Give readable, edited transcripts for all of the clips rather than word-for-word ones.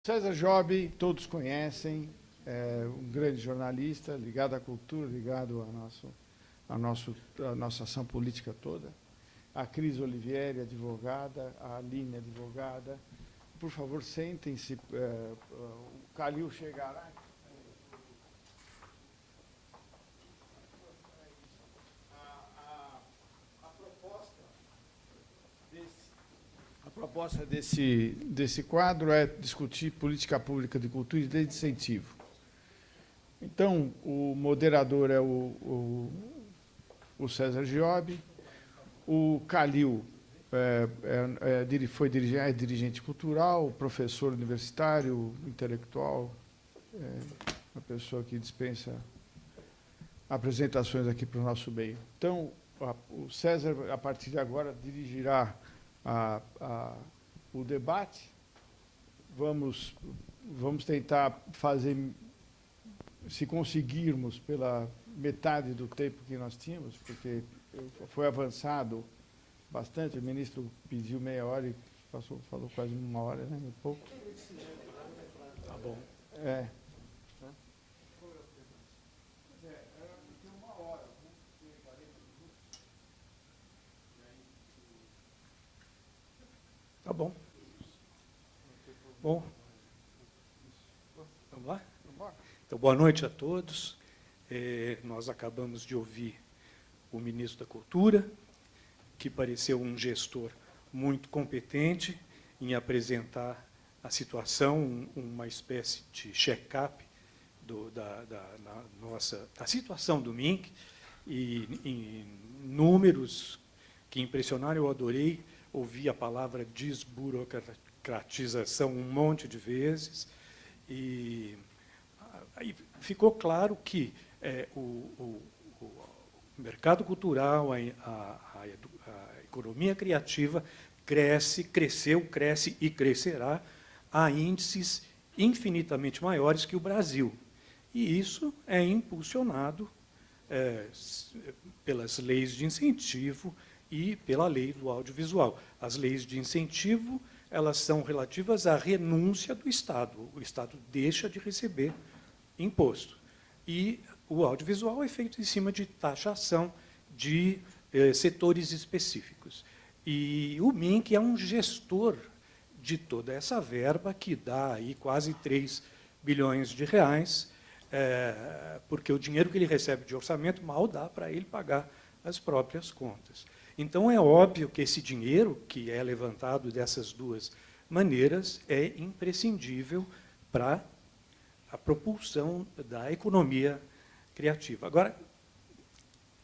César Job, todos conhecem, é um grande jornalista, ligado à cultura, ligado à nossa ação política toda. A Cris Olivieri, advogada, a Aline, advogada. Por favor, sentem-se, o Calil chegará. A proposta desse quadro é discutir política pública de cultura e de incentivo. Então, o moderador é o César Job, o Calil é dirigente cultural, professor universitário, intelectual, uma pessoa que dispensa apresentações aqui para o nosso meio. Então, o César, a partir de agora, dirigirá o debate. Vamos tentar fazer, se conseguirmos, pela metade do tempo que nós tínhamos, porque foi avançado bastante. O ministro pediu meia hora e falou quase uma hora, né? Um pouco. Tá bom. Tá bom. Bom, vamos lá? Então, boa noite a todos. Nós acabamos de ouvir o ministro da Cultura, que pareceu um gestor muito competente em apresentar a situação, uma espécie de check-up da situação do MINC, e em números que impressionaram. Eu adorei ouvir a palavra desburocratização um monte de vezes, e aí ficou claro que o mercado cultural, a economia criativa cresceu, cresce e crescerá a índices infinitamente maiores que o Brasil. E isso é impulsionado pelas leis de incentivo e pela lei do audiovisual. As leis de incentivo, elas são relativas à renúncia do Estado. O Estado deixa de receber imposto. E o audiovisual é feito em cima de taxação de setores específicos. E o MINC é um gestor de toda essa verba, que dá aí quase 3 bilhões de reais, porque o dinheiro que ele recebe de orçamento mal dá para ele pagar as próprias contas. Então, é óbvio que esse dinheiro, que é levantado dessas duas maneiras, é imprescindível para a propulsão da economia criativa. Agora,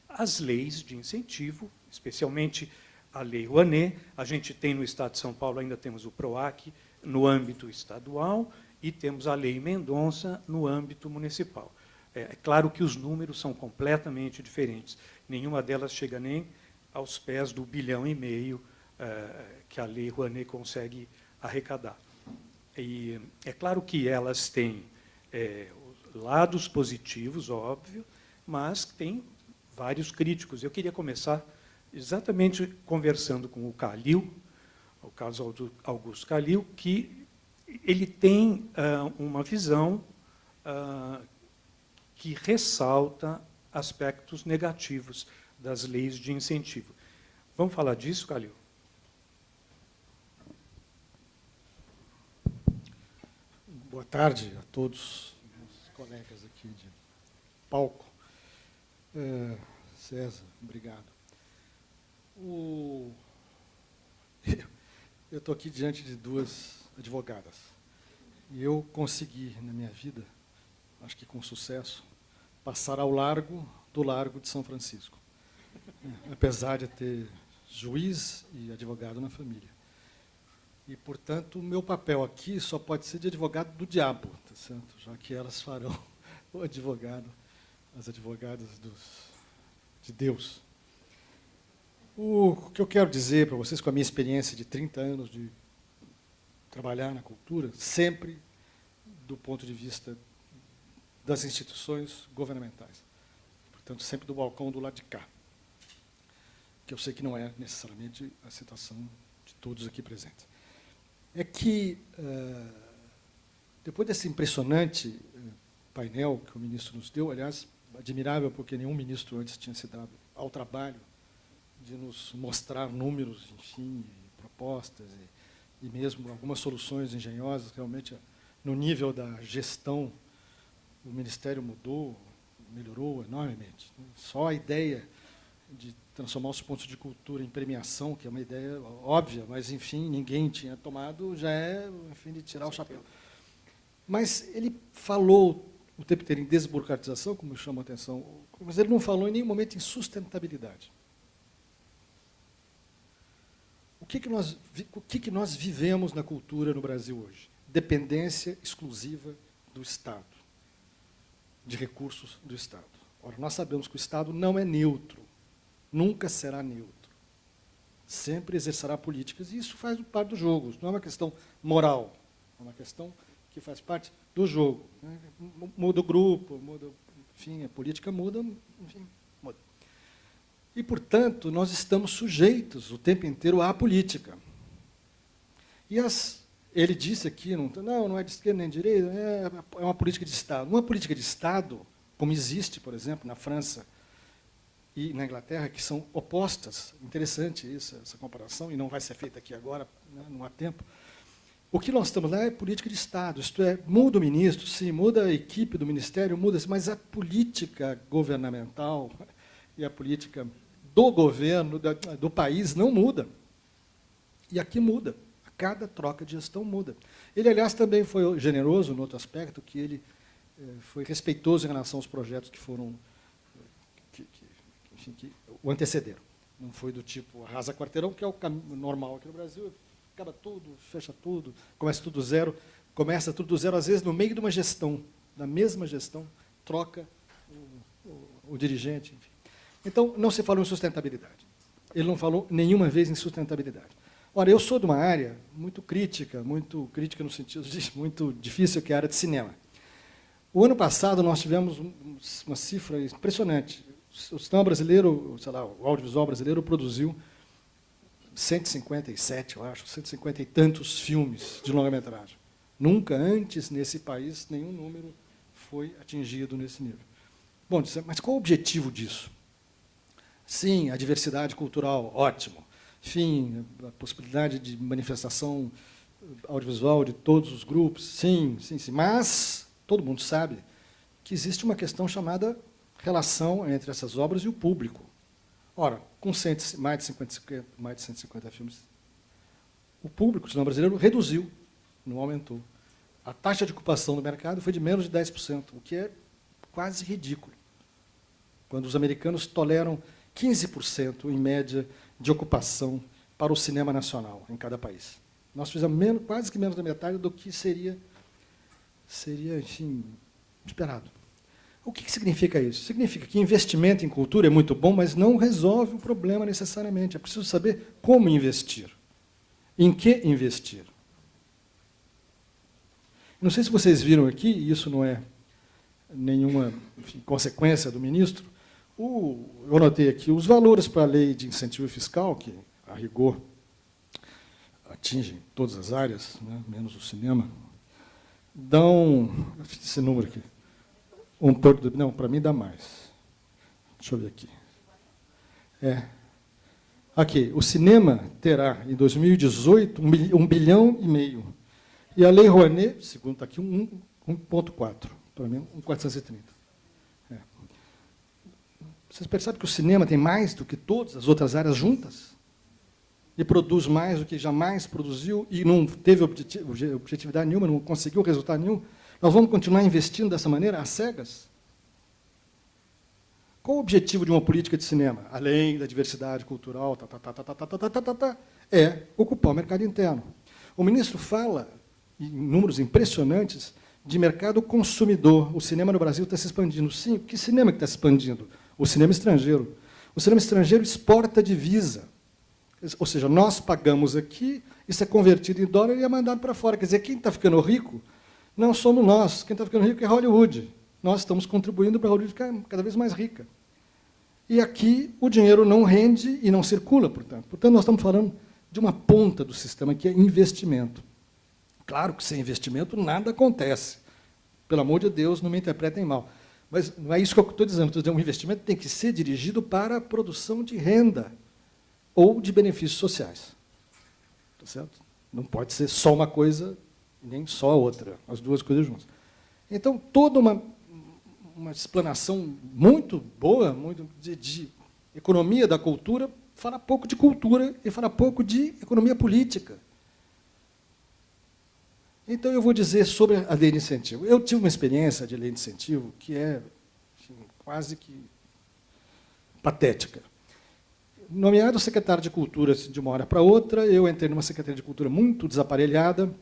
as leis de incentivo, especialmente a Lei Rouanet, a gente tem no Estado de São Paulo, ainda temos o PROAC no âmbito estadual, e temos a Lei Mendonça no âmbito municipal. É claro que os números são completamente diferentes. Nenhuma delas chega nem aos pés do 1,5 bilhão que a Lei Rouanet consegue arrecadar. E é claro que elas têm lados positivos, óbvio, mas tem vários críticos. Eu queria começar exatamente conversando com o Calil, o Carlos Augusto Calil, que ele tem uma visão que ressalta aspectos negativos das leis de incentivo. Vamos falar disso, Calil? Boa tarde a todos os colegas aqui de palco. César, obrigado. Eu estou aqui diante de duas advogadas. E eu consegui, na minha vida, acho que com sucesso, passar ao largo do Largo de São Francisco. Apesar de ter juiz e advogado na família. E, portanto, o meu papel aqui só pode ser de advogado do diabo, tá certo? Já que elas farão o advogado, as advogadas de Deus. O que eu quero dizer para vocês, com a minha experiência de 30 anos de trabalhar na cultura, sempre do ponto de vista das instituições governamentais. Portanto, sempre do balcão do lado de cá. Que eu sei que não é necessariamente a situação de todos aqui presentes. É que Depois desse impressionante painel que o ministro nos deu, aliás, admirável, porque nenhum ministro antes tinha se dado ao trabalho de nos mostrar números, enfim, propostas e mesmo algumas soluções engenhosas, realmente, no nível da gestão, o Ministério melhorou enormemente. Só a ideia de transformar os pontos de cultura em premiação, que é uma ideia óbvia, mas, enfim, ninguém tinha tomado, já é, enfim, de tirar o chapéu. Mas ele falou o tempo inteiro em desburocratização, como chama a atenção, mas ele não falou em nenhum momento em sustentabilidade. O que nós vivemos na cultura no Brasil hoje? Dependência exclusiva do Estado, de recursos do Estado. Ora, nós sabemos que o Estado não é neutro, nunca será neutro. Sempre exercerá políticas, e isso faz parte do jogo. Não é uma questão moral, é uma questão que faz parte do jogo. Muda o grupo, muda, enfim, a política muda, enfim, muda. E, portanto, nós estamos sujeitos o tempo inteiro à política. E ele disse aqui, não é de esquerda nem de direita, é uma política de Estado. Uma política de Estado, como existe, por exemplo, na França e na Inglaterra, que são opostas, interessante isso, essa comparação, e não vai ser feita aqui agora, né, não há tempo. O que nós estamos lá é política de Estado, isto é, muda o ministro, sim, muda a equipe do ministério, muda, mas a política governamental e a política do governo, do país, não muda. E aqui muda. A cada troca de gestão muda. Ele, aliás, também foi generoso no outro aspecto, que ele foi respeitoso em relação aos projetos que foram, enfim, que o antecederam. Não foi do tipo arrasa quarteirão, que é o caminho normal aqui no Brasil, acaba tudo, fecha tudo, começa tudo do zero, às vezes no meio de uma gestão, da mesma gestão, troca o dirigente, enfim. Então, não se falou em sustentabilidade. Ele não falou nenhuma vez em sustentabilidade. Ora, eu sou de uma área muito crítica no sentido de muito difícil, que é a área de cinema. O ano passado, nós tivemos uma cifra impressionante. O cinema brasileiro, sei lá, o audiovisual brasileiro produziu 157, eu acho, 150 e tantos filmes de longa-metragem. Nunca antes, nesse país, nenhum número foi atingido nesse nível. Bom, mas qual o objetivo disso? Sim, a diversidade cultural, ótimo. Enfim, a possibilidade de manifestação audiovisual de todos os grupos, sim. Mas todo mundo sabe que existe uma questão chamada relação entre essas obras e o público. Ora, com mais de 150 filmes, o público do cinema brasileiro reduziu, não aumentou. A taxa de ocupação do mercado foi de menos de 10%, o que é quase ridículo. Quando os americanos toleram 15%, em média, de ocupação para o cinema nacional em cada país. Nós fizemos quase que menos da metade do que seria, enfim, esperado. O que significa isso? Significa que investimento em cultura é muito bom, mas não resolve o problema necessariamente. É preciso saber como investir. Em que investir? Não sei se vocês viram aqui, e isso não é nenhuma, enfim, consequência do ministro, eu anotei aqui os valores para a lei de incentivo fiscal, que, a rigor, atingem todas as áreas, né, menos o cinema, dão, esse número aqui, não, para mim dá mais. Deixa eu ver aqui. Aqui, o cinema terá, em 2018, 1,5 bilhão. E a Lei Rouanet, segundo está aqui, 1,4. Para mim, 1,430. Vocês percebem que o cinema tem mais do que todas as outras áreas juntas? E produz mais do que jamais produziu e não teve objetividade nenhuma, não conseguiu resultado nenhum? Nós vamos continuar investindo dessa maneira, às cegas? Qual o objetivo de uma política de cinema? Além da diversidade cultural, é ocupar o mercado interno. O ministro fala, em números impressionantes, de mercado consumidor. O cinema no Brasil está se expandindo. Sim, que cinema que está se expandindo? O cinema estrangeiro. O cinema estrangeiro exporta divisa. Ou seja, nós pagamos aqui, isso é convertido em dólar e é mandado para fora. Quer dizer, quem está ficando rico não somos nós. Quem está ficando rico é Hollywood. Nós estamos contribuindo para a Hollywood ficar cada vez mais rica. E aqui o dinheiro não rende e não circula, portanto. Portanto, nós estamos falando de uma ponta do sistema, que é investimento. Claro que sem investimento nada acontece. Pelo amor de Deus, não me interpretem mal. Mas não é isso que eu estou dizendo. Estou dizendo, um investimento tem que ser dirigido para a produção de renda ou de benefícios sociais. Tá certo? Não pode ser só uma coisa nem só a outra, as duas coisas juntas. Então, toda uma explanação muito boa, muito de economia da cultura, fala pouco de cultura e fala pouco de economia política. Então, eu vou dizer sobre a lei de incentivo. Eu tive uma experiência de lei de incentivo que é assim, quase que patética. Nomeado secretário de Cultura assim, de uma hora para outra, eu entrei numa Secretaria de Cultura muito desaparelhada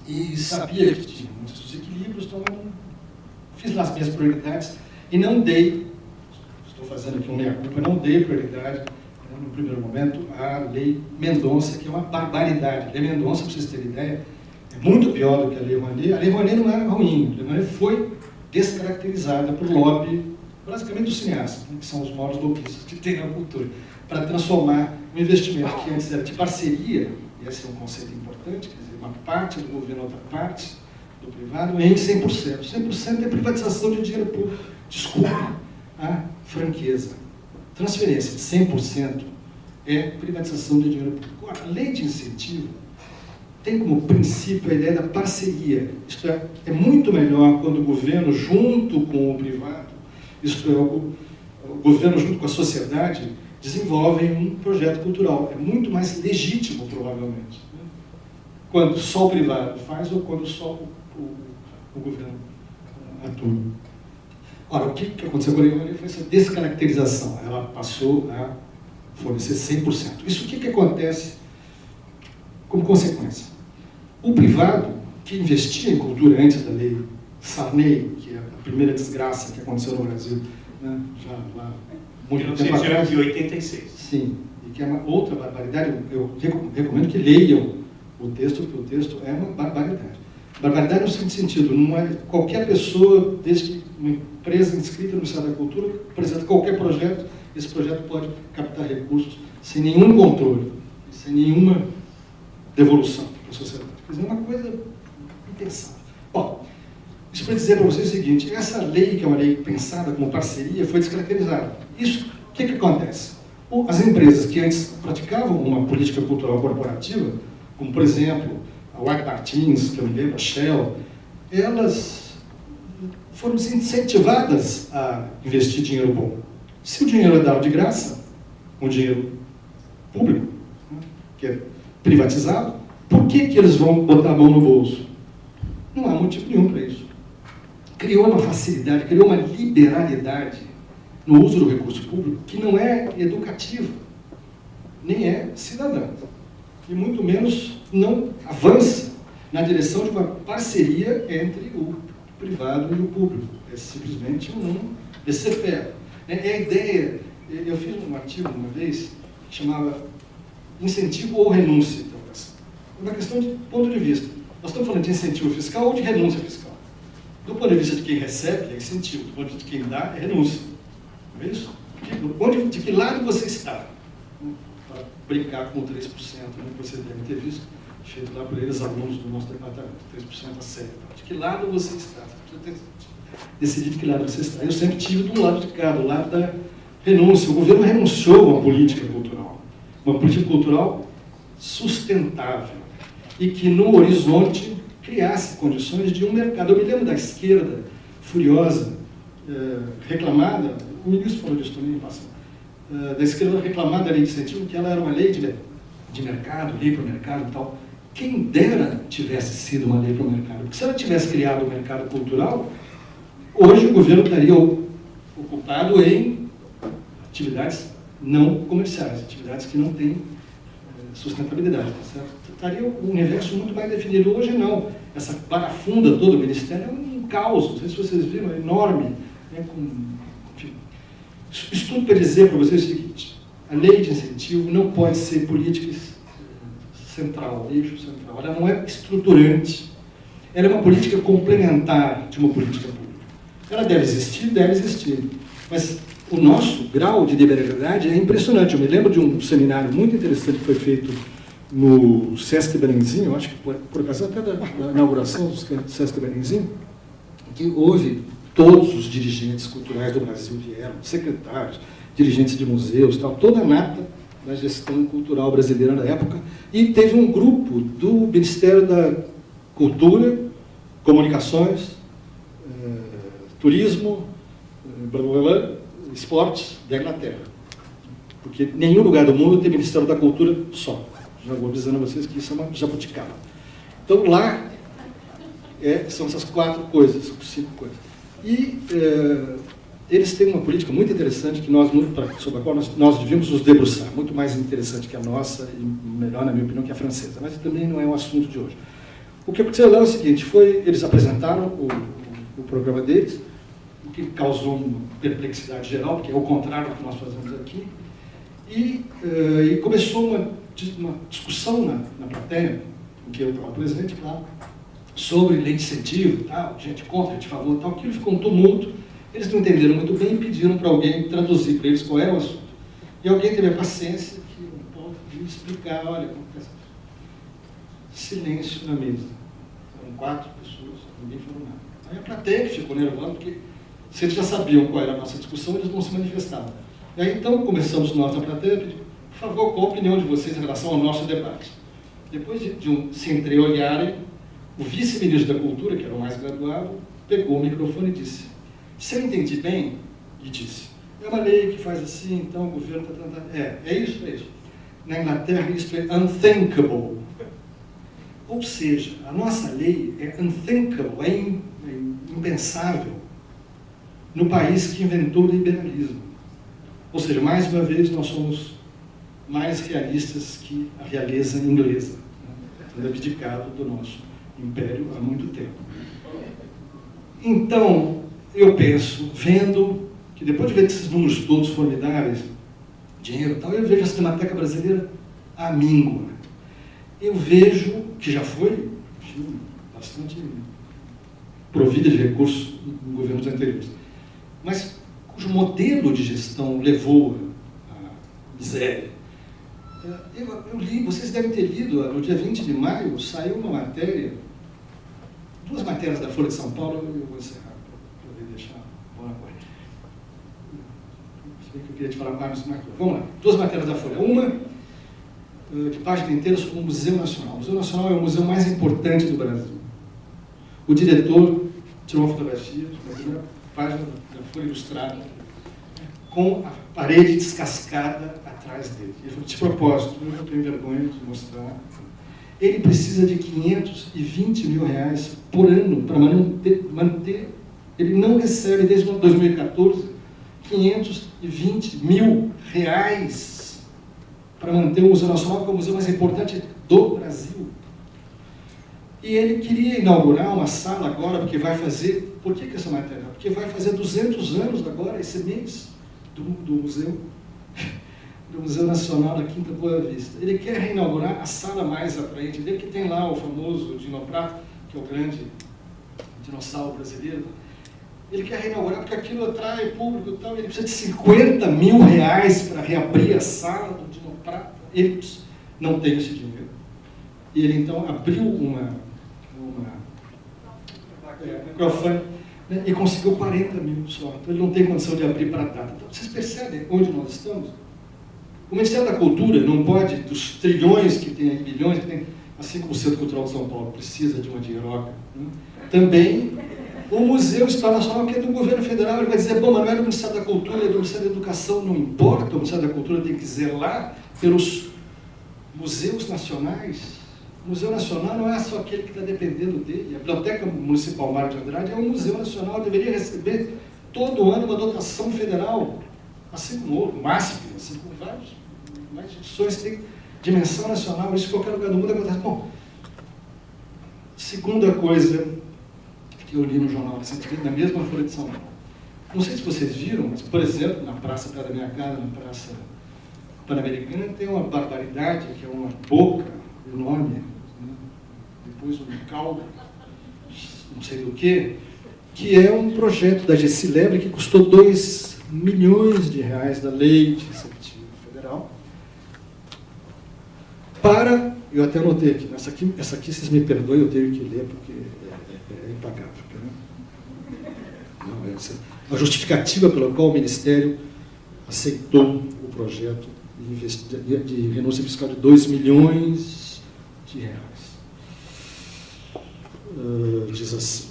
e sabia que tinha muitos desequilíbrios, então eu fiz lá as minhas prioridades e não dei, estou fazendo aqui um meia-culpa, não dei prioridade, no primeiro momento, à Lei Mendonça, que é uma barbaridade. A Lei Mendonça, para vocês terem ideia, é muito pior do que a Lei Rouanet. A Lei Rouanet não era ruim, a Lei Rouanet foi descaracterizada por lobby, basicamente dos cineastas, que são os maiores lobistas que tem na cultura, para transformar um investimento que antes era de parceria, e esse é um conceito importante, quer dizer, uma parte do governo, outra parte do privado, em 100%. 100% é privatização de dinheiro público. Desculpe a franqueza. Transferência de 100% é privatização de dinheiro público. A lei de incentivo tem como princípio a ideia da parceria. Isto é muito melhor quando o governo, junto com o privado, isto é, o governo, junto com a sociedade, desenvolvem um projeto cultural. É muito mais legítimo, provavelmente, né? Quando só o privado faz ou quando só o governo atua. Ora, o que aconteceu com a Lei Rouanet foi essa descaracterização. Ela passou a fornecer 100%. Isso o que acontece como consequência? O privado, que investia em cultura antes da Lei Sarney, que é a primeira desgraça que aconteceu no Brasil, né, já lá muito tempo atrás. De 86. Sim, e que é uma outra barbaridade. Eu recomendo que leiam o texto, porque o texto é uma barbaridade. Barbaridade no seguinte sentido, não é qualquer pessoa, desde que uma empresa inscrita no Ministério da Cultura apresenta qualquer projeto, esse projeto pode captar recursos sem nenhum controle, sem nenhuma devolução para a sociedade. Quer dizer, é uma coisa impensável. Bom, isso para dizer para vocês o seguinte, essa lei, que é uma lei pensada como parceria, foi descaracterizada. Isso, o que acontece? As empresas que antes praticavam uma política cultural corporativa, como, por exemplo, a White Martins, que eu me lembro, a Shell, elas foram incentivadas a investir dinheiro bom. Se o dinheiro é dado de graça, um dinheiro público, né, que é privatizado, por que eles vão botar a mão no bolso? Não há motivo nenhum para isso. Criou uma facilidade, criou uma liberalidade no uso do recurso público que não é educativa, nem é cidadã. E muito menos não avança na direção de uma parceria entre o privado e o público. É simplesmente um laissez-faire. É a ideia, eu fiz um artigo uma vez que chamava incentivo ou renúncia. Então, é uma questão de ponto de vista. Nós estamos falando de incentivo fiscal ou de renúncia fiscal. Do ponto de vista de quem recebe, é incentivo. Do ponto de vista de quem dá, é renúncia. Não é isso? De que lado você está? Para brincar com o 3%, né, que vocês devem ter visto, feito lá por eles, alunos do nosso departamento, 3% a sério. De que lado você está? Você precisa decidir de que lado você está. Eu sempre tive do lado de cá, do lado da renúncia. O governo renunciou a uma política cultural sustentável e que no horizonte criasse condições de um mercado. Eu me lembro da esquerda furiosa, reclamada, o ministro falou disso também, da esquerda reclamada da lei de incentivo, que ela era uma lei de mercado, lei para o mercado e tal. Quem dera tivesse sido uma lei para o mercado, porque se ela tivesse criado o mercado cultural, hoje o governo estaria ocupado em atividades não comerciais, atividades que não têm sustentabilidade, certo? Estaria um universo muito mais definido. Hoje não. Essa parafunda toda do Ministério é um caos, não sei se vocês viram, é enorme. Né, enfim. Isso tudo para dizer para vocês o seguinte, a lei de incentivo não pode ser política central, eixo central. Ela não é estruturante. Ela é uma política complementar de uma política pública. Ela deve existir, mas o nosso grau de liberalidade é impressionante. Eu me lembro de um seminário muito interessante que foi feito no Sesc Belenzinho, acho que por ocasião até da inauguração do Sesc Belenzinho, que houve todos os dirigentes culturais do Brasil vieram, secretários, dirigentes de museus, tal, toda a nata da gestão cultural brasileira na época, e teve um grupo do Ministério da Cultura, Comunicações, Turismo, Esportes da Inglaterra. Porque nenhum lugar do mundo tem Ministério da Cultura só. Já vou avisando a vocês que isso é uma jabuticaba. Então lá são essas 4 coisas, 5 coisas. E eles têm uma política muito interessante que sobre a qual nós devíamos nos debruçar, muito mais interessante que a nossa e melhor, na minha opinião, que a francesa, mas também não é o assunto de hoje. O que aconteceu lá é o seguinte, eles apresentaram o programa deles, o que causou uma perplexidade geral, porque é o contrário do que nós fazemos aqui, e começou uma discussão na plateia, em que eu estava presente, claro, sobre lei de incentivo, tal, gente contra, gente a favor, tal, aquilo ficou um tumulto. Eles não entenderam muito bem e pediram para alguém traduzir para eles qual era o assunto. E alguém teve a paciência de explicar, olha, silêncio na mesa. Eram 4 pessoas, ninguém falou nada. Aí a plateia que ficou nervosa, porque se eles já sabiam qual era a nossa discussão, eles não se manifestavam. E aí então começamos nós na plateia a pedir, por favor, qual a opinião de vocês em relação ao nosso debate? Depois de se entreolharem, o vice-ministro da Cultura, que era o mais graduado, pegou o microfone e disse, se eu entendi bem, e disse, é uma lei que faz assim, então o governo está tentando... É isso. Na Inglaterra, isso é unthinkable. Ou seja, a nossa lei é unthinkable, é impensável no país que inventou o liberalismo. Ou seja, mais uma vez, nós somos mais realistas que a realeza inglesa, tendo abdicado do nosso império há muito tempo. Então, eu penso, vendo, que depois de ver esses números todos formidáveis, dinheiro e tal, eu vejo a Cinemateca Brasileira amíngua. Eu vejo que já foi bastante provida de recursos em governos anteriores, mas cujo modelo de gestão levou à miséria. Eu li, vocês devem ter lido, no dia 20 de maio, saiu uma matéria, 2 matérias da Folha de São Paulo, eu vou encerrar, para poder deixar boa coisa. Se bem que eu queria te falar mais, mas vamos lá. 2 matérias da Folha. Uma, de página inteira, sobre o Museu Nacional. O Museu Nacional é o museu mais importante do Brasil. O diretor tirou uma fotografia na primeira página da Folha Ilustrada, com a parede descascada atrás dele. Ele falou, de propósito, eu não tenho vergonha de mostrar. Ele precisa de R$520 mil por ano para manter. Ele não recebe, desde 2014, R$520 mil para manter o Museu Nacional, que é o museu mais importante do Brasil. E ele queria inaugurar uma sala agora, porque vai fazer... Por que essa matéria? Porque vai fazer 200 anos agora, esse mês, do Museu Nacional da Quinta Boa Vista. Ele quer reinaugurar a sala mais atraente dele, que tem lá o famoso Dinoprato, que é o grande dinossauro brasileiro. Ele quer reinaugurar porque aquilo atrai público e tal. Ele precisa de R$50 mil para reabrir a sala do Dinoprato. Ele não tem esse dinheiro. E ele então abriu um crowdfunding, né, e conseguiu 40 mil só. Então ele não tem condição de abrir para a data. Então, vocês percebem onde nós estamos? O Ministério da Cultura não pode, dos trilhões que tem aí, bilhões que tem, assim como o Centro Cultural de São Paulo precisa de uma dinheiroca, né, também o Museu Histórico Nacional, que é do governo federal, ele vai dizer, bom, mas não é do Ministério da Cultura, é do Ministério da Educação, não importa, o Ministério da Cultura tem que zelar pelos museus nacionais. O Museu Nacional não é só aquele que está dependendo dele. A Biblioteca Municipal Mário de Andrade é um museu nacional, deveria receber todo ano uma dotação federal, assim como o MASP, assim como várias instituições têm dimensão nacional, isso em qualquer lugar do mundo acontece. Bom, segunda coisa que eu li no jornal recentemente, na mesma Folha de São Paulo. Não sei se vocês viram, mas, por exemplo, na praça perto da minha casa, na Praça Pan-Americana, tem uma barbaridade, que é uma boca enorme, né? Depois um caldo, não sei do que é um projeto da Gessi Lebre que custou R$2 milhões da Lei de Incentivo Federal para Eu até anotei aqui, essa aqui vocês me perdoem, eu tenho que ler porque é impagável. Né? Não, essa, a justificativa pela qual o Ministério aceitou o projeto de renúncia fiscal de 2 milhões de reais. Diz assim: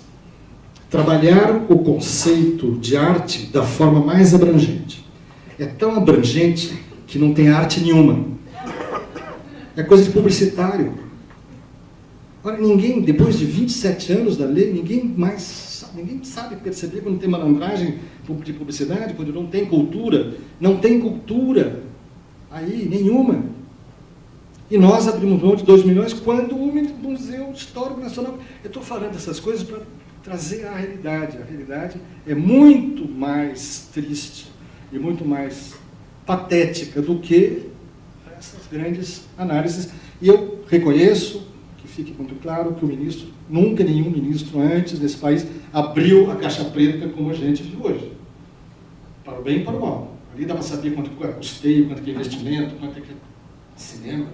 trabalhar o conceito de arte da forma mais abrangente. É tão abrangente que não tem arte nenhuma. É coisa de publicitário. Olha, ninguém, depois de 27 anos da lei, ninguém sabe perceber quando tem malandragem de publicidade, quando não tem cultura. Não tem cultura aí, nenhuma. E nós abrimos mão de 2 milhões quando o Museu Histórico Nacional... Eu estou falando essas coisas para trazer a realidade. A realidade é muito mais triste e muito mais patética do que essas grandes análises. E eu reconheço, que fique muito claro, que o ministro, nunca nenhum ministro antes desse país abriu a caixa preta como a gente viu hoje. Para o bem e para o mal. Ali dá para saber quanto é custeio, quanto é investimento, quanto é cinema,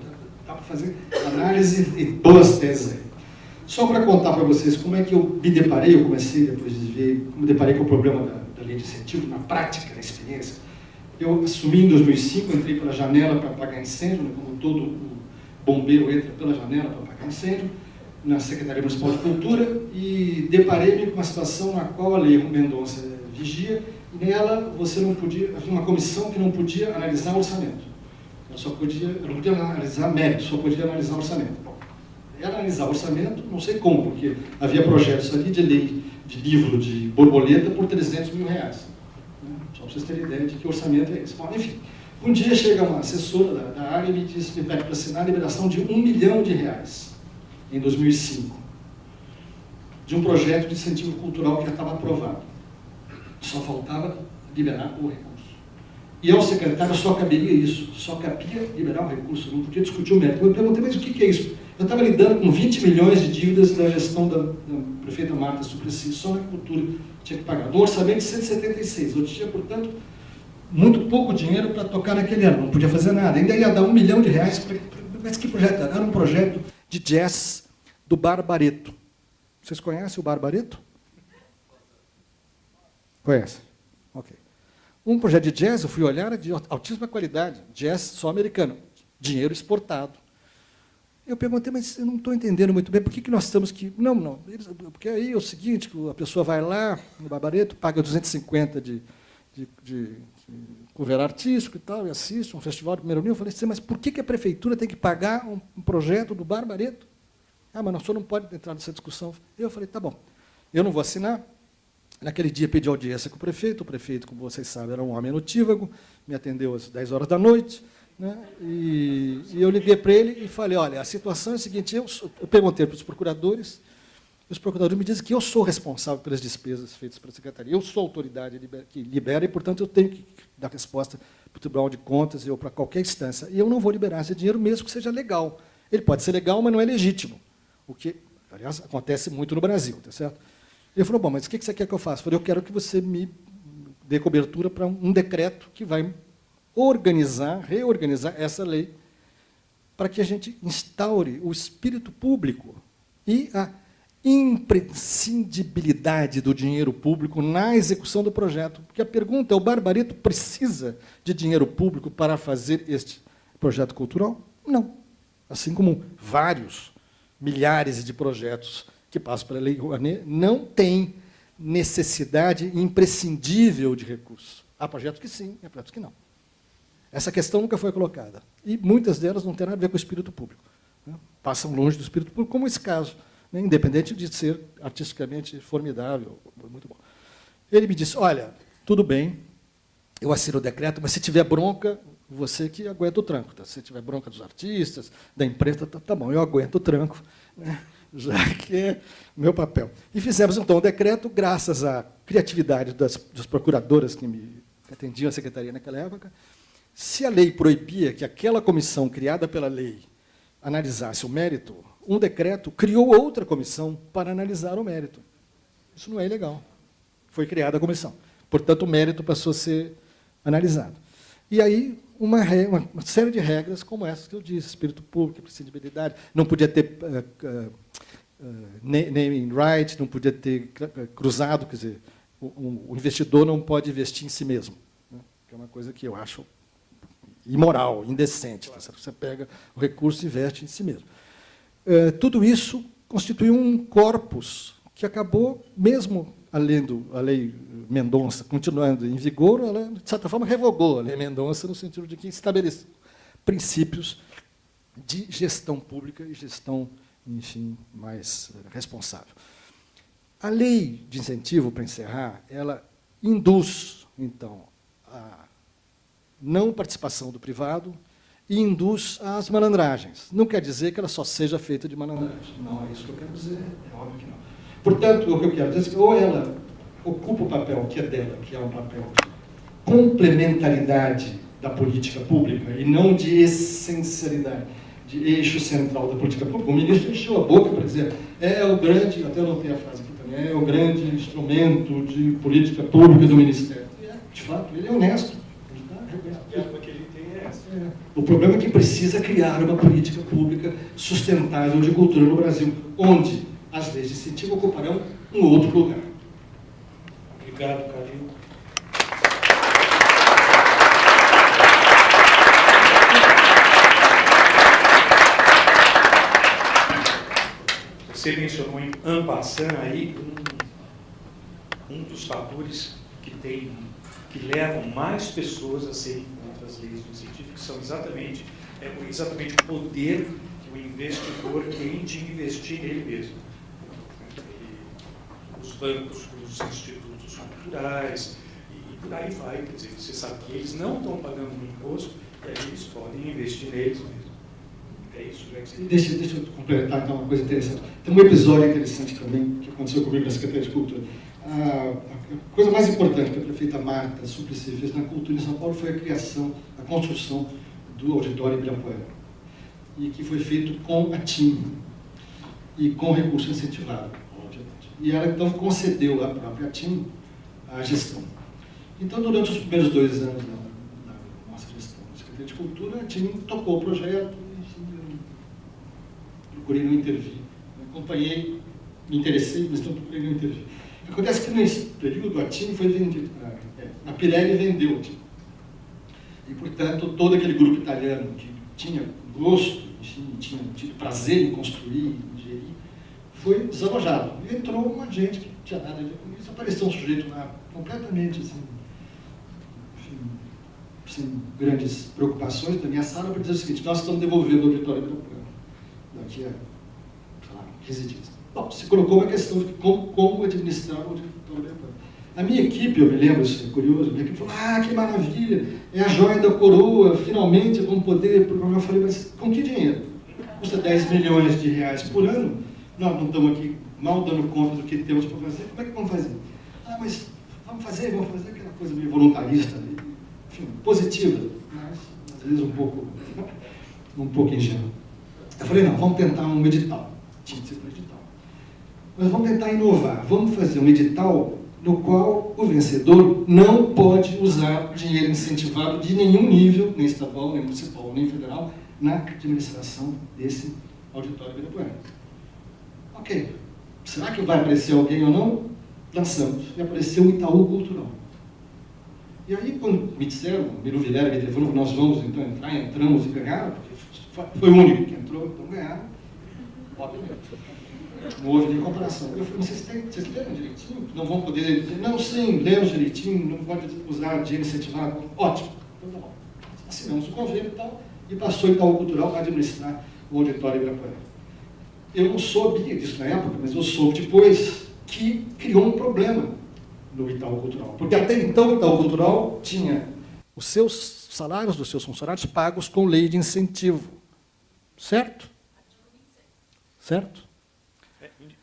dá para fazer análise e boas teses aí. Só para contar para vocês como é que eu me deparei, eu comecei depois de ver, me deparei com o problema da lei de incentivo, na prática, na experiência. Eu assumi em 2005, entrei pela janela para apagar incêndio, né, como todo bombeiro entra pela janela para apagar incêndio, na Secretaria Municipal de Cultura, e deparei-me com uma situação na qual a Lei Mendonça vigia, e nela você não podia, havia uma comissão que não podia analisar orçamento. Ela não podia analisar mérito, só podia analisar orçamento. Bom, ela analisar orçamento, não sei como, porque havia projetos ali de lei, de livro de borboleta por 300 mil reais. Só para vocês terem ideia de que orçamento é esse. Bom, enfim, um dia chega uma assessora da área e me pede para assinar a liberação de 1 milhão de reais, em 2005, de um projeto de incentivo cultural que já estava aprovado. Só faltava liberar o recurso. E ao secretário só caberia isso, só cabia liberar o recurso, não podia discutir o mérito. Eu perguntei, mas o que é isso? Eu estava lidando com 20 milhões de dívidas da gestão da prefeita Marta Suplicy, só na cultura tinha que pagar. Do orçamento de 176. Eu tinha, portanto, muito pouco dinheiro para tocar naquele ano, não podia fazer nada. Ainda ia dar 1 milhão de reais. Mas que projeto era? Era um projeto de jazz do Barbareto. Vocês conhecem o Barbareto? Conhecem? Ok. Um projeto de jazz, eu fui olhar, de altíssima qualidade, jazz só americano, dinheiro exportado. Eu perguntei, mas eu não estou entendendo muito bem, por que nós estamos que... Não, porque aí é o seguinte, a pessoa vai lá no Barbareto, paga 250 de cover artístico e tal, e assiste um festival de primeiro nível. Eu falei assim, mas por que a prefeitura tem que pagar um projeto do Barbareto? Ah, mas nós só não pode entrar nessa discussão. Eu falei, tá bom, eu não vou assinar. Naquele dia pedi audiência com o prefeito, como vocês sabem, era um homem notívago, me atendeu às 10 horas da noite, né? E eu liguei para ele e falei, olha, a situação é a seguinte, eu perguntei para os procuradores me dizem que eu sou responsável pelas despesas feitas pela Secretaria, eu sou a autoridade que libera e, portanto, eu tenho que dar resposta para o Tribunal de Contas ou para qualquer instância, e eu não vou liberar esse dinheiro mesmo que seja legal. Ele pode ser legal, mas não é legítimo, o que, aliás, acontece muito no Brasil, tá certo? Ele falou, bom, mas o que você quer que eu faça? Eu falei, eu quero que você me dê cobertura para um decreto que vai reorganizar essa lei para que a gente instaure o espírito público e a imprescindibilidade do dinheiro público na execução do projeto. Porque a pergunta é, o Barbareto precisa de dinheiro público para fazer este projeto cultural? Não. Assim como vários, milhares de projetos que passam pela Lei Rouanet, não tem necessidade imprescindível de recursos. Há projetos que sim, há projetos que não. Essa questão nunca foi colocada. E muitas delas não têm nada a ver com o espírito público. Né? Passam longe do espírito público, como esse caso, né? Independente de ser artisticamente formidável, muito bom. Ele me disse, olha, tudo bem, eu assino o decreto, mas se tiver bronca, você que aguenta o tranco. Tá? Se tiver bronca dos artistas, da imprensa, tá bom, eu aguento o tranco, né? Já que é meu papel. E fizemos, então, o decreto, graças à criatividade das procuradoras que me atendiam à secretaria naquela época. Se a lei proibia que aquela comissão criada pela lei analisasse o mérito, um decreto criou outra comissão para analisar o mérito. Isso não é ilegal. Foi criada a comissão. Portanto, o mérito passou a ser analisado. E aí, uma série de regras como essas que eu disse, espírito público, imprescindibilidade, não podia ter naming right, não podia ter cruzado, quer dizer, o investidor não pode investir em si mesmo, né? Que é uma coisa que eu acho imoral, indecente. Você pega o recurso e investe em si mesmo. Tudo isso constituiu um corpus que acabou, mesmo a lei Mendonça continuando em vigor, ela, de certa forma, revogou a lei Mendonça no sentido de que estabeleceu princípios de gestão pública e gestão, enfim, mais responsável. A lei de incentivo, para encerrar, ela induz, então, a não participação do privado e induz às malandragens. Não quer dizer que ela só seja feita de malandragem. Não é isso que eu quero dizer, é óbvio que não. Portanto, o que eu quero dizer é que ou ela ocupa o papel que é dela, que é um papel de complementaridade da política pública e não de essencialidade, de eixo central da política pública. O ministro encheu a boca para dizer é o grande, até eu não tenho a frase aqui também, é o grande instrumento de política pública do Ministério. De fato, ele é honesto. O problema é que precisa criar uma política pública sustentável de cultura no Brasil, onde as leis de incentivo ocuparão um outro lugar. Obrigado, Calil. Você mencionou em en passant aí um dos fatores que levam mais pessoas a serem contra as leis do incentivo, que são exatamente o poder que o investidor tem de investir nele mesmo. Os bancos, os institutos culturais, e por aí vai. Quer dizer, você sabe que eles não estão pagando um imposto, e aí eles podem investir neles mesmo. É isso, né? Deixa eu complementar então, uma coisa interessante. Tem um episódio interessante também que aconteceu comigo na Secretaria de Cultura. A coisa mais importante que a prefeita Marta Suplicy fez na cultura em São Paulo foi a construção do Auditório Ibirapuera, e que foi feito com a TIM e com recurso incentivado, obviamente. E ela então concedeu à própria TIM a gestão. Então, durante os primeiros 2 anos da nossa gestão na Secretaria de Cultura, a TIM tocou o projeto, procurei não intervir. Acompanhei, me interessei, mas não procurei não intervir. Acontece que nesse período a TIM foi vendida, a Pirelli vendeu a TIM. E, portanto, todo aquele grupo italiano que tinha gosto, enfim, tinha tido prazer em construir, em gerir, foi desalojado. E entrou uma gente que não tinha nada a ver com isso, apareceu um sujeito lá completamente assim, enfim, sem grandes preocupações da minha sala, para dizer o seguinte: nós estamos devolvendo o auditório do plano daqui a, sei lá, 15 dias. Bom, se colocou uma questão de como administrar o auditório do plano. A minha equipe, eu me lembro, isso é curioso, a minha equipe falou: ah, que maravilha, é a joia da coroa, finalmente vamos poder programar. Eu falei: mas com que dinheiro? Custa 10 milhões de reais por ano, nós não estamos aqui mal dando conta do que temos para fazer, como é que vamos fazer? Ah, mas vamos fazer aquela coisa meio voluntarista, enfim, positiva, mas às vezes um pouco ingênua. Eu falei: não, vamos tentar um edital. Tinha que ser um edital. Mas vamos tentar inovar, vamos fazer um edital no qual o vencedor não pode usar dinheiro incentivado de nenhum nível, nem estadual, nem municipal, nem federal, na administração desse auditório ibirapuera. Ok, será que vai aparecer alguém ou não? Lançamos, e apareceu o Itaú Cultural. E aí, quando me disseram, o Miru Vilera me telefonou, nós vamos então entrar, entramos e ganharam, porque foi o único que entrou, então ganharam, obviamente. Não houve nem comparação. Eu falei: vocês leram direitinho? Não vão poder... Não, sim, lemos direitinho, não pode usar dinheiro incentivado. Ótimo. Então, tá bom. Assinamos o convênio e tal, e passou o Itaú Cultural a administrar o Auditório Ibirapuera. Eu não sabia disso na época, mas eu soube depois que criou um problema no Itaú Cultural. Porque até então o Itaú Cultural tinha os seus salários dos seus funcionários pagos com lei de incentivo. Certo? Certo?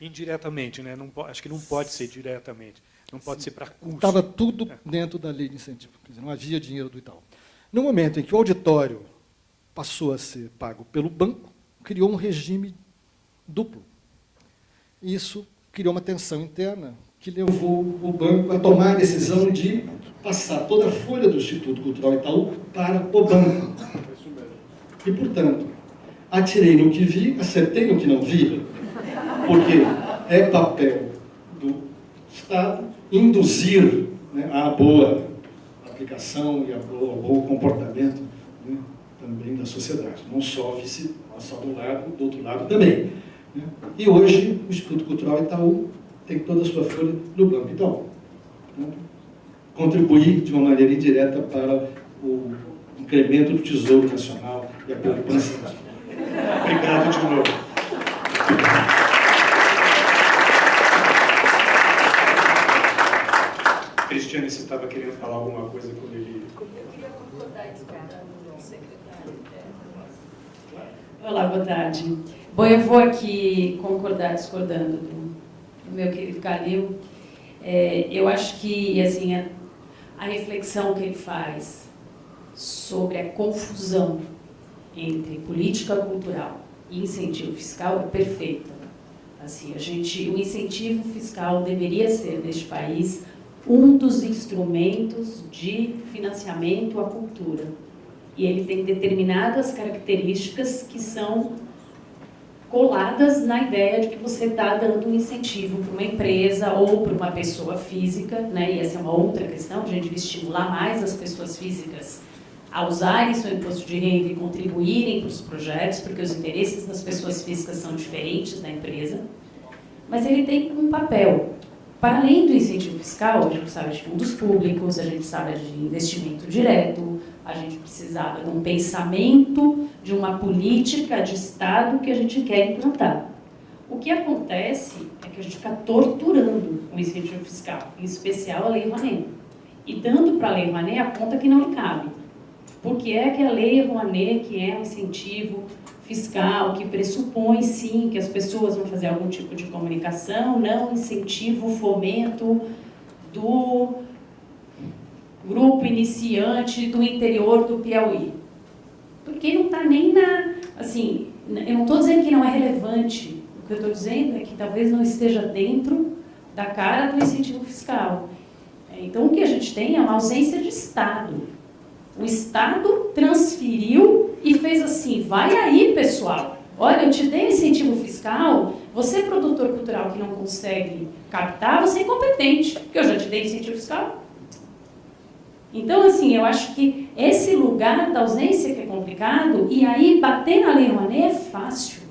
Indiretamente, né? Não, acho que não pode ser diretamente. Não pode ser para custo. Estava tudo dentro da lei de incentivo. Quer dizer, não havia dinheiro do Itaú. No momento em que o auditório passou a ser pago pelo banco, criou um regime duplo. Isso criou uma tensão interna que levou o banco a tomar a decisão de passar toda a folha do Instituto Cultural Itaú para o banco. E, portanto, atirei no que vi, acertei no que não vi, porque é papel do Estado induzir, né, a boa aplicação e a bom comportamento, né, também da sociedade, não só do outro lado também. Né? E hoje o Instituto Cultural Itaú tem toda a sua folha no Banco Itaú. Né? Contribuir de uma maneira indireta para o incremento do Tesouro Nacional e a poupança. Obrigado de novo. Cristiane, você estava querendo falar alguma coisa quando ele... Eu queria concordar discordando do secretário. Olá, boa tarde. Bom, eu vou aqui concordar discordando do meu querido Calil. Eu acho que assim, a reflexão que ele faz sobre a confusão entre política cultural e incentivo fiscal é perfeita. Assim, o incentivo fiscal deveria ser, neste país, um dos instrumentos de financiamento à cultura. E ele tem determinadas características que são coladas na ideia de que você está dando um incentivo para uma empresa ou para uma pessoa física, né? E essa é uma outra questão, a gente devia estimular mais as pessoas físicas a usarem seu imposto de renda e contribuírem para os projetos, porque os interesses das pessoas físicas são diferentes da empresa. Mas ele tem um papel. Para além do incentivo fiscal, a gente sabe de fundos públicos, a gente sabe de investimento direto, a gente precisava de um pensamento, de uma política de Estado que a gente quer implantar. O que acontece é que a gente fica torturando o incentivo fiscal, em especial a Lei Rouanet, e dando para a Lei Rouanet a conta que não lhe cabe. Porque é que a Lei Rouanet, que é um incentivo fiscal, que pressupõe, sim, que as pessoas vão fazer algum tipo de comunicação, não incentivo o fomento do grupo iniciante do interior do Piauí. Porque não está nem na... Assim, eu não estou dizendo que não é relevante. O que eu estou dizendo é que talvez não esteja dentro da cara do incentivo fiscal. Então, o que a gente tem é uma ausência de Estado. O Estado transferiu e fez assim, vai aí, pessoal. Olha, eu te dei incentivo fiscal, você, produtor cultural que não consegue captar, você é incompetente, porque eu já te dei incentivo fiscal. Então, assim, eu acho que esse lugar da ausência que é complicado, e aí bater na Lei Rouanet é fácil.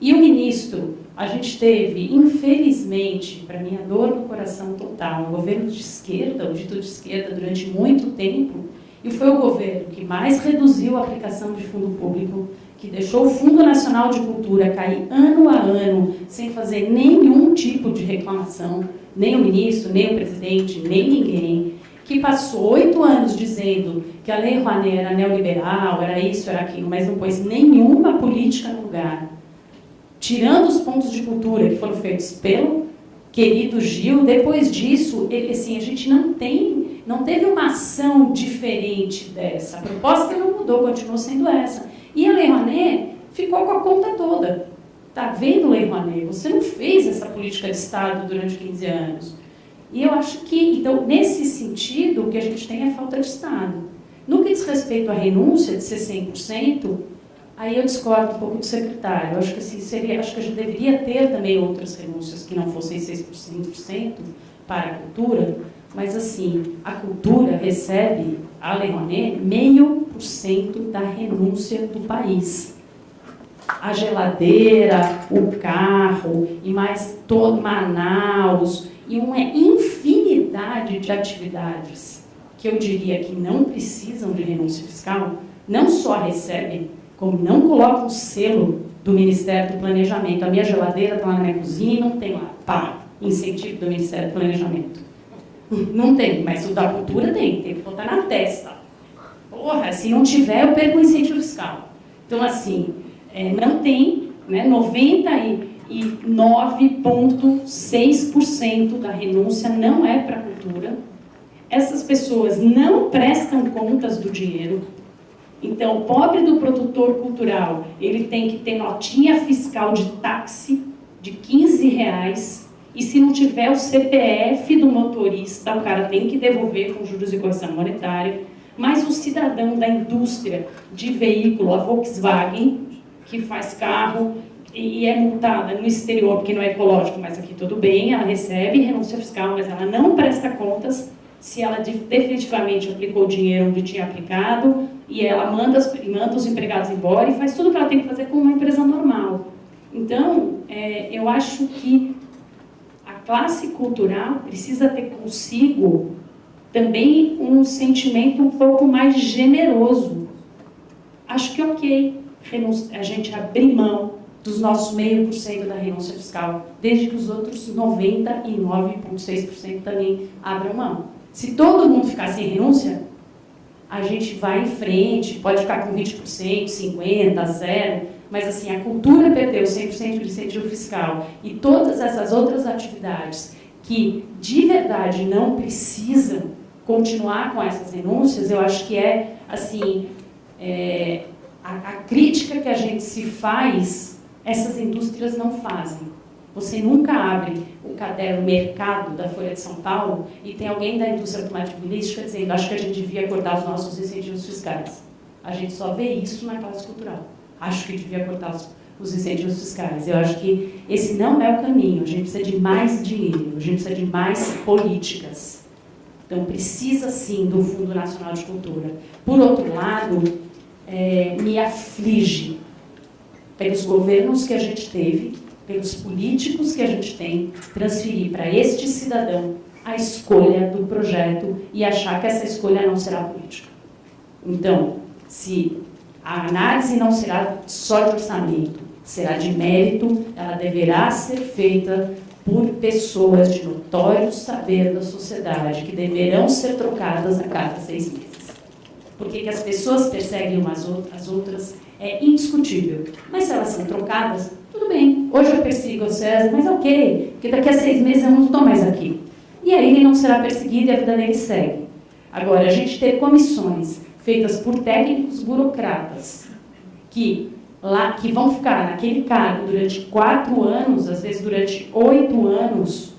E o ministro, a gente teve, infelizmente, para minha dor no coração total, um governo de esquerda, o dito de esquerda, durante muito tempo, e foi o governo que mais reduziu a aplicação de fundo público, que deixou o Fundo Nacional de Cultura cair ano a ano, sem fazer nenhum tipo de reclamação, nem o ministro, nem o presidente, nem ninguém, que passou 8 anos dizendo que a Lei Rouanet era neoliberal, era isso, era aquilo, mas não pôs nenhuma política no lugar. Tirando os pontos de cultura que foram feitos pelo querido Gil, depois disso, assim, a gente não teve uma ação diferente dessa. A proposta não mudou, continuou sendo essa. E a Lei Rouanet ficou com a conta toda. Está vendo, Lei Rouanet? Você não fez essa política de Estado durante 15 anos. E eu acho que, então, nesse sentido, o que a gente tem é falta de Estado. No que diz respeito à renúncia de ser 100%, aí eu discordo um pouco do secretário. Eu acho que, assim, acho que a gente deveria ter também outras renúncias que não fossem 100% para a cultura, mas, assim, a cultura recebe, a Lei Rouanet, 0,5% da renúncia do país. A geladeira, o carro, e mais todo Manaus, e uma infinidade de atividades que eu diria que não precisam de renúncia fiscal, não só recebem, como não colocam o selo do Ministério do Planejamento. A minha geladeira está lá na minha cozinha e não tem lá, pá, incentivo do Ministério do Planejamento. Não tem, mas o da cultura tem que botar na testa. Porra, se não tiver, eu perco o incentivo fiscal. Então, assim, não tem, né, 99,6% da renúncia não é para a cultura. Essas pessoas não prestam contas do dinheiro. Então, o pobre do produtor cultural, ele tem que ter notinha fiscal de táxi de R$15 e se não tiver o CPF do motorista, o cara tem que devolver com juros e correção monetária, mas o cidadão da indústria de veículo, a Volkswagen, que faz carro e é multada no exterior porque não é ecológico, mas aqui tudo bem, ela recebe renúncia fiscal, mas ela não presta contas se ela definitivamente aplicou o dinheiro onde tinha aplicado, e ela manda os empregados embora e faz tudo o que ela tem que fazer com uma empresa normal. Então, eu acho que a classe cultural precisa ter consigo também um sentimento um pouco mais generoso. Acho que ok a gente abrir mão dos nossos 0,5% da renúncia fiscal, desde que os outros 99,6% também abram mão. Se todo mundo ficar sem renúncia, a gente vai em frente, pode ficar com 20%, 50%, 0%, mas assim, a cultura perdeu 100% de incentivo fiscal e todas essas outras atividades que de verdade não precisam continuar com essas renúncias, eu acho que assim, a crítica que a gente se faz, essas indústrias não fazem. Você nunca abre o caderno Mercado da Folha de São Paulo e tem alguém da indústria automobilística dizendo: acho que a gente devia cortar os nossos incentivos fiscais. A gente só vê isso na classe cultural. Acho que devia cortar os incentivos fiscais. Eu acho que esse não é o caminho. A gente precisa de mais dinheiro, a gente precisa de mais políticas. Então, precisa, sim, do Fundo Nacional de Cultura. Por outro lado, me aflige pelos governos que a gente teve, pelos políticos que a gente tem, transferir para este cidadão a escolha do projeto e achar que essa escolha não será política. Então, se a análise não será só de orçamento, será de mérito, ela deverá ser feita por pessoas de notório saber da sociedade, que deverão ser trocadas a cada 6 meses. Porque que as pessoas perseguem umas as outras é indiscutível. Mas se elas são trocadas, tudo bem. Hoje eu persigo o César, mas ok, porque daqui a 6 meses eu não estou mais aqui. E aí ele não será perseguido e a vida dele segue. Agora, a gente ter comissões feitas por técnicos burocratas que vão ficar naquele cargo durante 4 anos, às vezes durante 8 anos,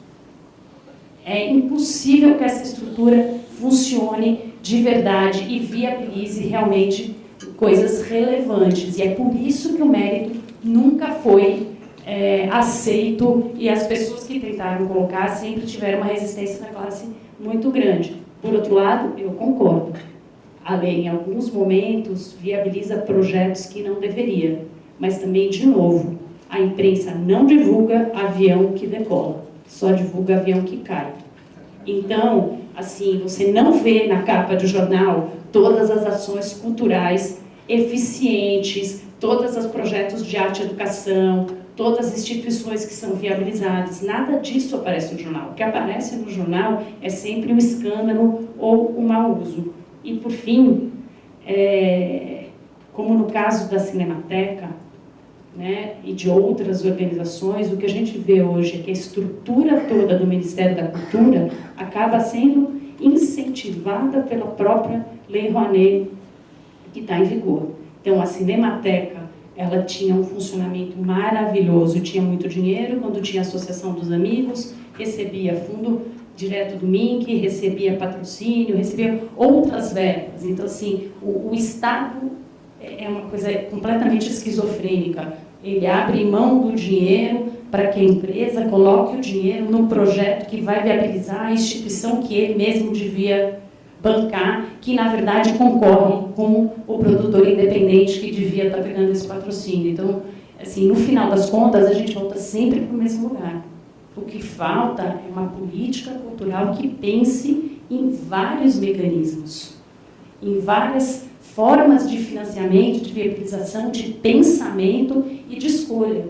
é impossível que essa estrutura funcione de verdade e viabilize realmente coisas relevantes. E é por isso que o mérito nunca foi aceito e as pessoas que tentaram colocar sempre tiveram uma resistência na classe muito grande. Por outro lado, eu concordo. A lei, em alguns momentos, viabiliza projetos que não deveria. Mas também, de novo, a imprensa não divulga avião que decola, só divulga avião que cai. Então, assim, você não vê na capa do jornal todas as ações culturais eficientes, todos os projetos de arte e educação, todas as instituições que são viabilizadas. Nada disso aparece no jornal. O que aparece no jornal é sempre um escândalo ou um mau uso. E, por fim, como no caso da Cinemateca, né, e de outras organizações, o que a gente vê hoje é que a estrutura toda do Ministério da Cultura acaba sendo incentivada pela própria Lei Rouanet, que está em vigor. Então, a Cinemateca, ela tinha um funcionamento maravilhoso, tinha muito dinheiro, quando tinha Associação dos Amigos, recebia fundo direto do MINC, recebia patrocínio, recebia outras verbas. Então, assim, o Estado é uma coisa completamente esquizofrênica. Ele abre mão do dinheiro para que a empresa coloque o dinheiro num projeto que vai viabilizar a instituição que ele mesmo devia bancar, que, na verdade, concorre com o produtor independente que devia estar pegando esse patrocínio. Então, assim, no final das contas, a gente volta sempre para o mesmo lugar. O que falta é uma política cultural que pense em vários mecanismos, em várias formas de financiamento, de viabilização, de pensamento e de escolha.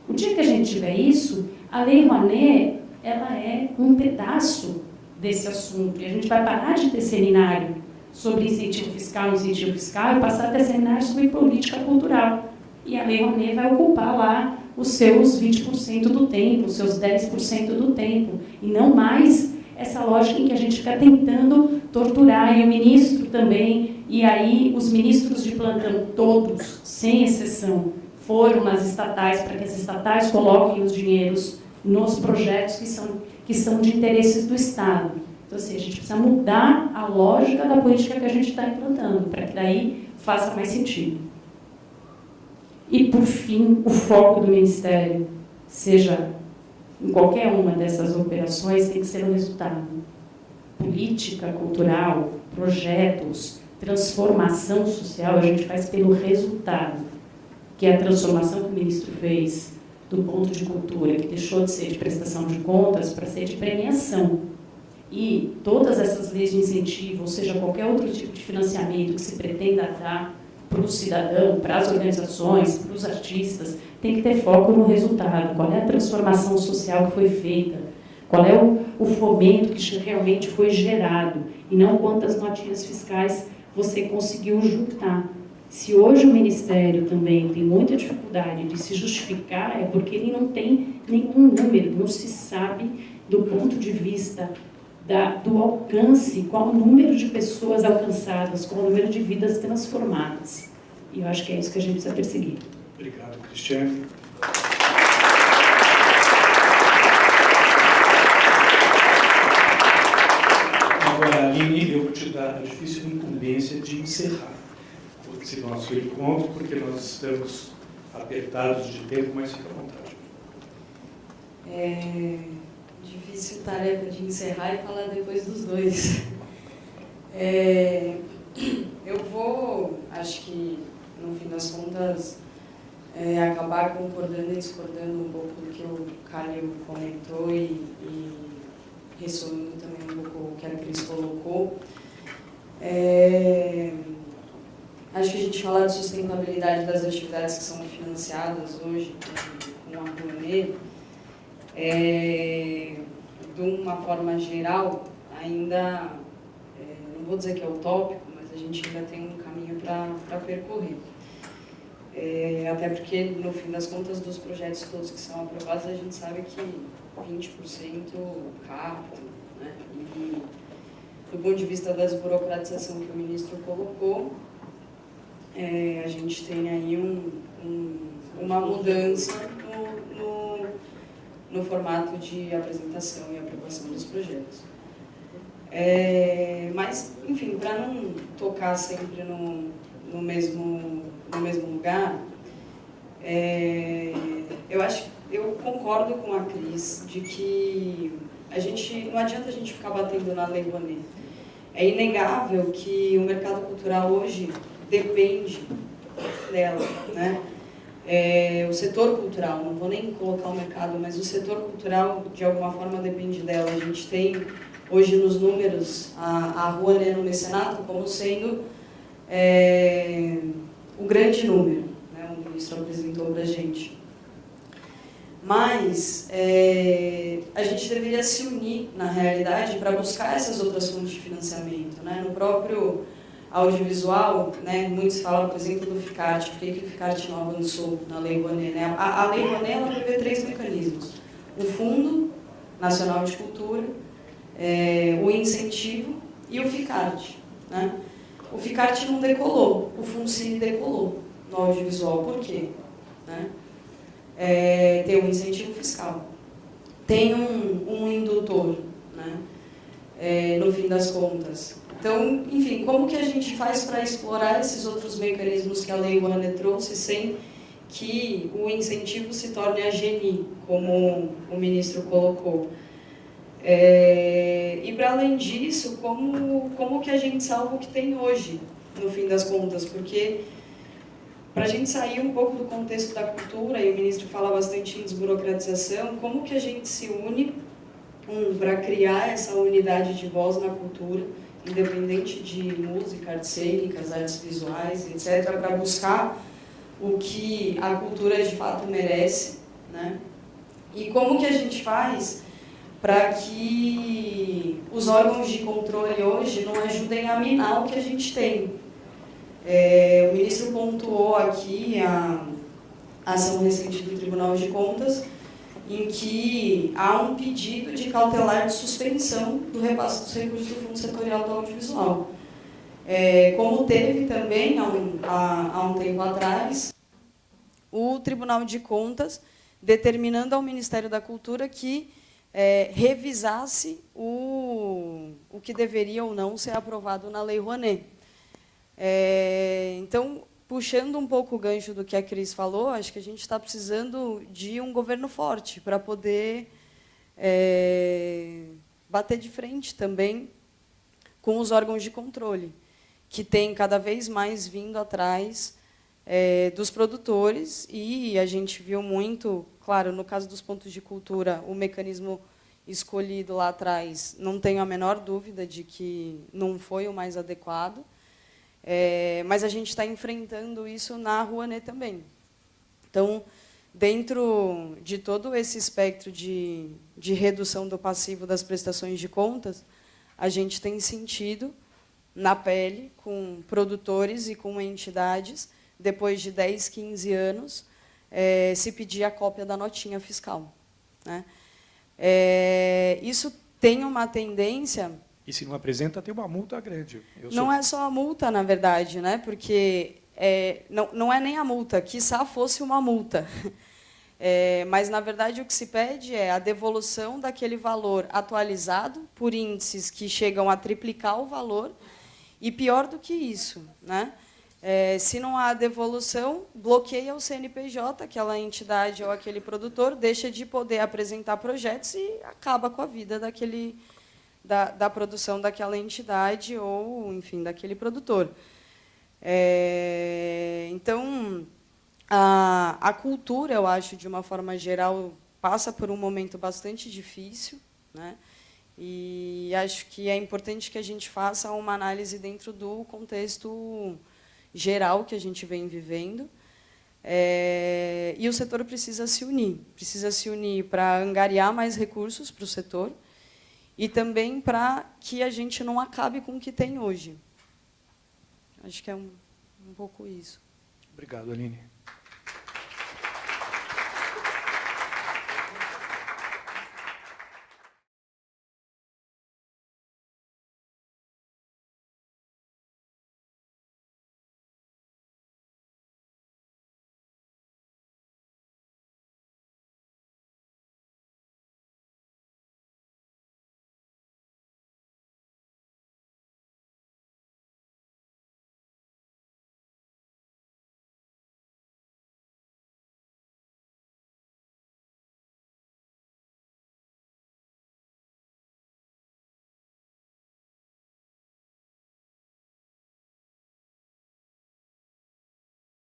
O dia que a gente tiver isso, a Lei Rouanet, ela é um pedaço desse assunto. E a gente vai parar de ter seminário sobre incentivo fiscal e passar a ter seminário sobre política cultural. E a Lei Rouanet vai ocupar lá os seus 20% do tempo, os seus 10% do tempo. E não mais essa lógica em que a gente fica tentando torturar, e o ministro também, e aí os ministros de plantão, todos, sem exceção, foram nas estatais para que as estatais coloquem os dinheiros nos projetos que são de interesses do Estado. Então, assim, a gente precisa mudar a lógica da política que a gente está implantando, para que daí faça mais sentido. E, por fim, o foco do Ministério, seja em qualquer uma dessas operações, tem que ser o resultado. Política cultural, projetos, transformação social, a gente faz pelo resultado, que é a transformação que o ministro fez do ponto de cultura, que deixou de ser de prestação de contas para ser de premiação. E todas essas leis de incentivo, ou seja, qualquer outro tipo de financiamento que se pretenda dar para o cidadão, para as organizações, para os artistas, tem que ter foco no resultado. Qual é a transformação social que foi feita? Qual é o fomento que realmente foi gerado? E não quantas notinhas fiscais você conseguiu juntar. Se hoje o Ministério também tem muita dificuldade de se justificar, é porque ele não tem nenhum número, não se sabe do ponto de vista do alcance, qual o número de pessoas alcançadas, qual o número de vidas transformadas. E eu acho que é isso que a gente precisa perseguir. Obrigado, Cristiane. Agora, Aline, eu vou te dar a difícil incumbência de encerrar esse nosso encontro, porque nós estamos apertados de tempo, mas fica à vontade. Difícil tarefa de encerrar e falar depois dos dois. Eu vou, acho que, no fim das contas, acabar concordando e discordando um pouco do que o Calil comentou e ressonando também um pouco o que a Cris colocou. Acho que a gente fala de sustentabilidade das atividades que são financiadas hoje com a Rouanet, de uma forma geral, ainda, não vou dizer que é utópico, mas a gente ainda tem um caminho para percorrer. Até porque, no fim das contas, dos projetos todos que são aprovados, a gente sabe que 20% captam, né? E, do ponto de vista da desburocratização que o ministro colocou, a gente tem aí uma mudança no formato de apresentação e aprovação dos projetos. Mas, enfim, para não tocar sempre no mesmo lugar, eu concordo com a Cris de que não adianta a gente ficar batendo na Lei Rouanet. É inegável que o mercado cultural hoje depende dela, né? O setor cultural, não vou nem colocar o mercado, mas o setor cultural, de alguma forma, depende dela. A gente tem, hoje, nos números, a Rouanet no mecenato como sendo o grande número, né? O ministro apresentou para a gente. Mas a gente deveria se unir, na realidade, para buscar essas outras fontes de financiamento, né? No próprio audiovisual, né, muitos falam, por exemplo, do FICART. Por que o FICART não avançou na Lei Rouanet? Né? A Lei Rouanet ela prevê 3 mecanismos. O Fundo Nacional de Cultura, o incentivo e o FICART. Né? O FICART não decolou, o FUNCINE decolou no audiovisual. Por quê? Né? Tem um incentivo fiscal, tem um indutor, né? No fim das contas. Então, enfim, como que a gente faz para explorar esses outros mecanismos que a Lei Rouanet trouxe sem que o incentivo se torne a GNI, como o ministro colocou? E, para além disso, como que a gente salva o que tem hoje, no fim das contas? Porque, para a gente sair um pouco do contexto da cultura, e o ministro fala bastante em desburocratização, como que a gente se une para criar essa unidade de voz na cultura, independente de música, artes cênicas, artes visuais, etc., para buscar o que a cultura de fato merece, né? E como que a gente faz para que os órgãos de controle hoje não ajudem a minar o que a gente tem? O ministro pontuou aqui a ação recente do Tribunal de Contas, em que há um pedido de cautelar de suspensão do repasse dos recursos do Fundo Setorial do Audiovisual. Como teve também, há um tempo atrás, o Tribunal de Contas determinando ao Ministério da Cultura que revisasse o que deveria ou não ser aprovado na Lei Rouanet. Então, puxando um pouco o gancho do que a Cris falou, acho que a gente está precisando de um governo forte para poder bater de frente também com os órgãos de controle, que têm cada vez mais vindo atrás dos produtores, e a gente viu muito, claro, no caso dos pontos de cultura, o mecanismo escolhido lá atrás, não tenho a menor dúvida de que não foi o mais adequado, mas a gente está enfrentando isso na Rouanet também. Então, dentro de todo esse espectro de redução do passivo das prestações de contas, a gente tem sentido na pele com produtores e com entidades, depois de 10, 15 anos, se pedir a cópia da notinha fiscal, né? Isso tem uma tendência... E se não apresenta, tem uma multa grande. Não é só a multa, na verdade, né? Porque não é nem a multa, quiçá fosse uma multa. Mas, na verdade, o que se pede é a devolução daquele valor atualizado por índices que chegam a triplicar o valor, e pior do que isso, né? Se não há devolução, bloqueia o CNPJ, aquela entidade ou aquele produtor, deixa de poder apresentar projetos e acaba com a vida da produção daquela entidade ou, enfim, daquele produtor. Então, a cultura, eu acho, de uma forma geral, passa por um momento bastante difícil, né? E acho que é importante que a gente faça uma análise dentro do contexto geral que a gente vem vivendo. E o setor precisa se unir para angariar mais recursos para o setor e também para que a gente não acabe com o que tem hoje. Acho que é um pouco isso. Obrigado, Aline.